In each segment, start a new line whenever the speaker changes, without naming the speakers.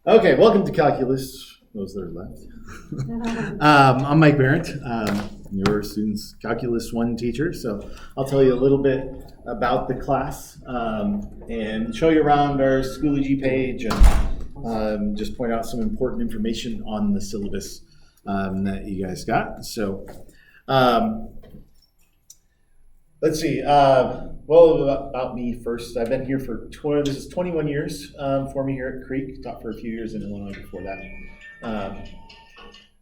Okay, welcome to Calculus, those that are left. I'm Mike Barrett, your student's Calculus 1 teacher, so I'll tell you a little bit about the class and show you around our Schoology page and just point out some important information on the syllabus that you guys got. So let's see. About me first. I've been here for this is 21 years for me here at Creek. Taught for a few years in Illinois before that.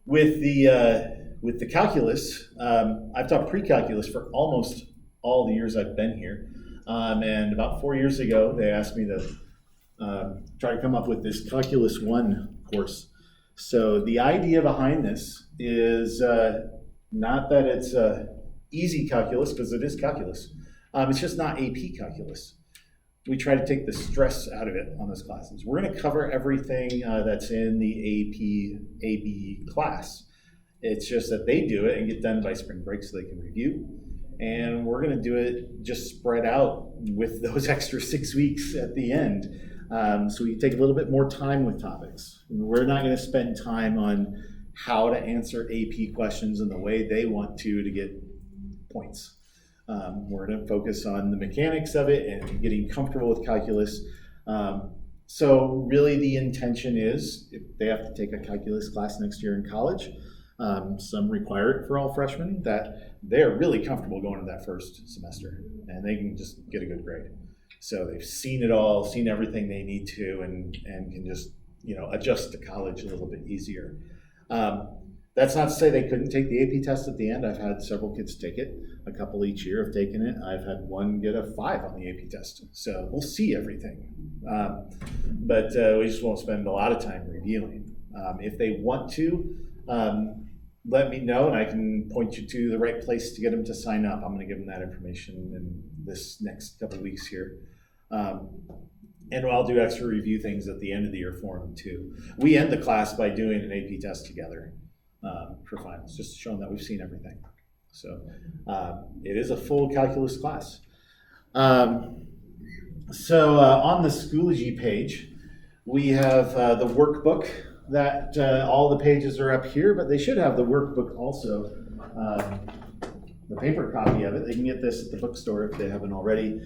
With the calculus, I've taught pre-calculus for almost all the years I've been here. And about 4 years ago, they asked me to try to come up with this Calculus 1 course. So the idea behind this is not that it's easy calculus, because it is calculus. It's just not AP calculus. We try to take the stress out of it on those classes. We're going to cover everything that's in the AB class. It's just that they do it and get done by spring break so they can review. And we're going to do it just spread out with those extra 6 weeks at the end. So we can take a little bit more time with topics. We're not going to spend time on how to answer AP questions in the way they want to get points. We're going to focus on the mechanics of it and getting comfortable with calculus. So really the intention is, if they have to take a calculus class next year in college, some require it for all freshmen, that they're really comfortable going to that first semester and they can just get a good grade. So they've seen it all, seen everything they need to, and can just adjust to college a little bit easier. That's not to say they couldn't take the AP test at the end. I've had several kids take it. A couple each year have taken it. I've had one get a 5 on the AP test. So we'll see everything. But we just won't spend a lot of time reviewing. If they want to, let me know and I can point you to the right place to get them to sign up. I'm going to give them that information in this next couple weeks here. And I'll do extra review things at the end of the year for them too. We end the class by doing an AP test together. For finals, just showing that we've seen everything. So it is a full calculus class. On the Schoology page, we have the workbook that all the pages are up here, but they should have the workbook also, the paper copy of it. They can get this at the bookstore if they haven't already.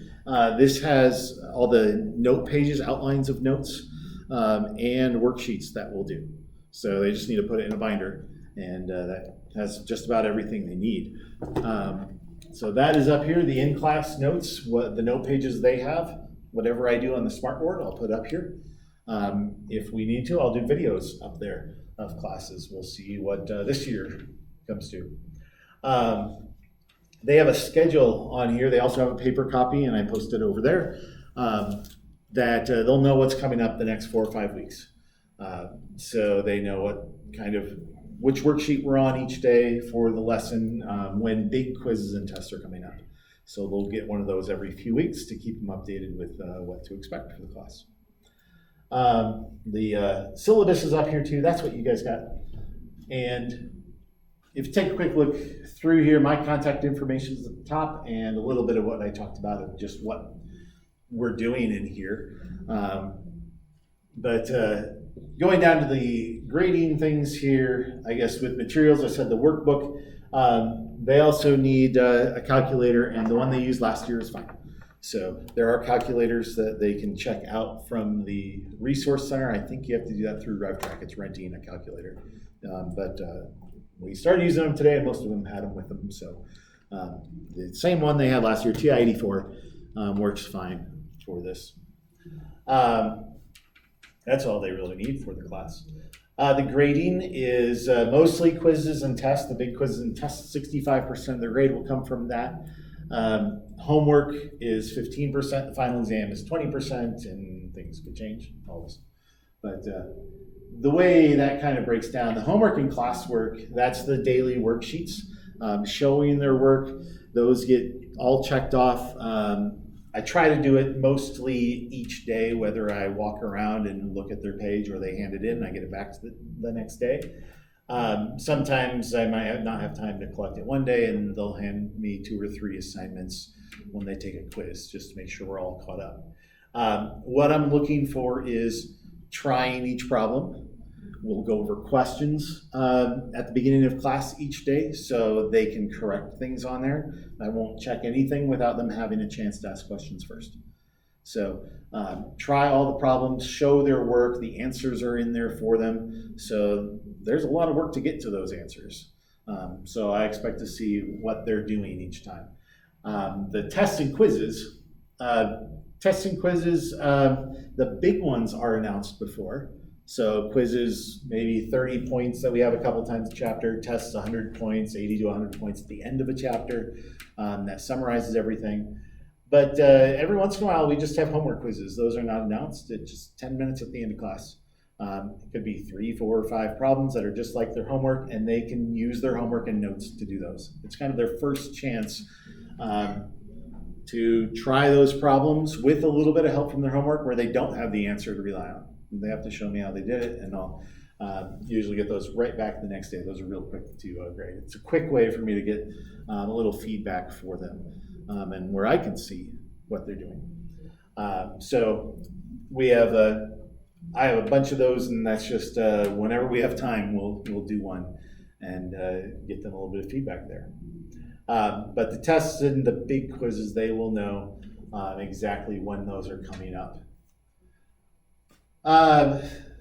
This has all the note pages, outlines of notes, and worksheets that we'll do. So they just need to put it in a binder. And that has just about everything they need. So that is up here, the in-class notes, what the note pages they have. Whatever I do on the smartboard, I'll put up here. If we need to, I'll do videos up there of classes. We'll see what this year comes to. They have a schedule on here. They also have a paper copy, and I posted over there, that they'll know what's coming up the next 4 or 5 weeks. So they know which worksheet we're on each day for the lesson, when big quizzes and tests are coming up. So they'll get one of those every few weeks to keep them updated with what to expect for the class. The syllabus is up here too. That's what you guys got. And if you take a quick look through here, my contact information is at the top and a little bit of what I talked about of just what we're doing in here. Going down to the grading things here, I guess with materials, I said the workbook, they also need a calculator, and the one they used last year is fine. So there are calculators that they can check out from the Resource Center. I think you have to do that through RevTrack. It's renting a calculator. We started using them today, and most of them had them with them. So the same one they had last year, TI-84, works fine for this. That's all they really need for the class. The grading is mostly quizzes and tests. The big quizzes and tests, 65% of their grade will come from that. Homework is 15%. The final exam is 20%, and things could change always. But the way that kind of breaks down, the homework and classwork, that's the daily worksheets showing their work. Those get all checked off. I try to do it mostly each day, whether I walk around and look at their page or they hand it in and I get it back to the next day. Sometimes I might not have time to collect it one day and they'll hand me 2 or 3 assignments when they take a quiz just to make sure we're all caught up. What I'm looking for is trying each problem. We'll go over questions at the beginning of class each day so they can correct things on there. I won't check anything without them having a chance to ask questions first. So try all the problems, show their work, the answers are in there for them. So there's a lot of work to get to those answers. So I expect to see what they're doing each time. The tests and quizzes, the big ones are announced before. So quizzes, maybe 30 points that we have a couple times a chapter, tests 100 points, 80 to 100 points at the end of a chapter that summarizes everything. But every once in a while, we just have homework quizzes. Those are not announced. It's just 10 minutes at the end of class. It could be 3, 4, or 5 problems that are just like their homework, and they can use their homework and notes to do those. It's kind of their first chance to try those problems with a little bit of help from their homework where they don't have the answer to rely on. They have to show me how they did it, and I'll usually get those right back the next day. Those are real quick to grade. It's a quick way for me to get a little feedback for them and where I can see what they're doing. So we have I have a bunch of those, and that's just whenever we have time, we'll do one and get them a little bit of feedback there. But the tests and the big quizzes, they will know exactly when those are coming up.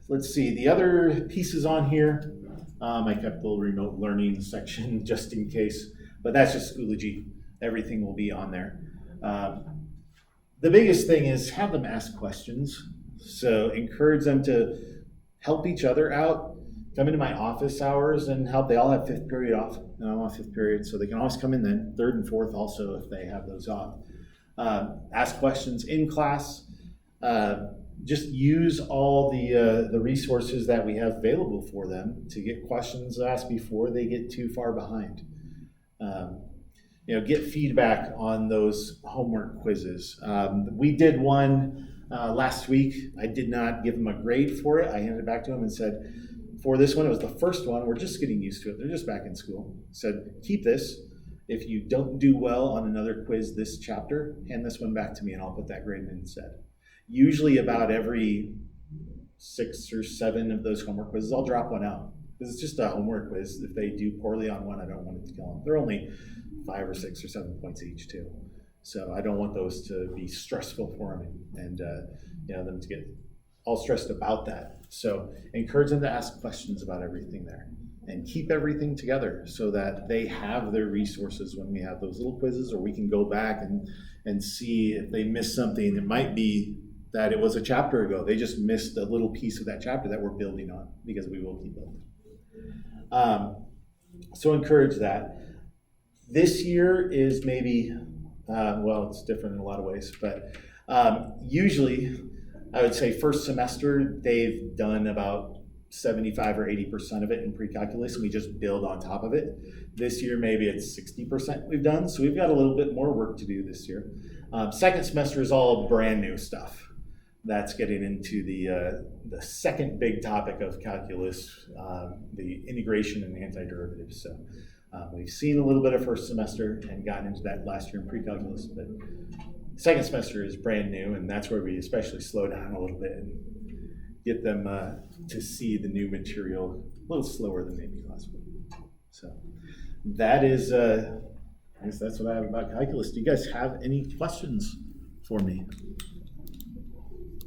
Let's see, the other pieces on here, I kept the little remote learning section just in case, but that's just Schoology. Everything will be on there. The biggest thing is have them ask questions. So encourage them to help each other out. Come into my office hours and help. They all have 5th period off, and I'm on 5th period, so they can always come in then, 3rd and 4th also if they have those off. Ask questions in class. Just use all the resources that we have available for them to get questions asked before they get too far behind. Get feedback on those homework quizzes. We did one last week. I did not give them a grade for it. I handed it back to them and said, for this one, it was the first one. We're just getting used to it. They're just back in school. Said, keep this. If you don't do well on another quiz this chapter, hand this one back to me and I'll put that grade in instead. Usually about every 6 or 7 of those homework quizzes, I'll drop one out. Because it's just a homework quiz. If they do poorly on one, I don't want it to kill them. They're only 5 or 6 or 7 points each too. So I don't want those to be stressful for them and them to get all stressed about that. So encourage them to ask questions about everything there and keep everything together so that they have their resources when we have those little quizzes, or we can go back and see if they missed something. It might be that it was a chapter ago. They just missed a little piece of that chapter that we're building on, because we will keep building. So encourage that. This year is maybe, it's different in a lot of ways, but usually I would say first semester they've done about 75 or 80% of it in pre-calculus, and we just build on top of it. This year maybe it's 60% we've done, so we've got a little bit more work to do this year. Second semester is all brand new stuff. That's getting into the second big topic of calculus, the integration and antiderivatives. So we've seen a little bit of first semester and gotten into that last year in pre-calculus, but second semester is brand new, and that's where we especially slow down a little bit and get them to see the new material a little slower than maybe class would. So that is, I guess that's what I have about calculus. Do you guys have any questions for me?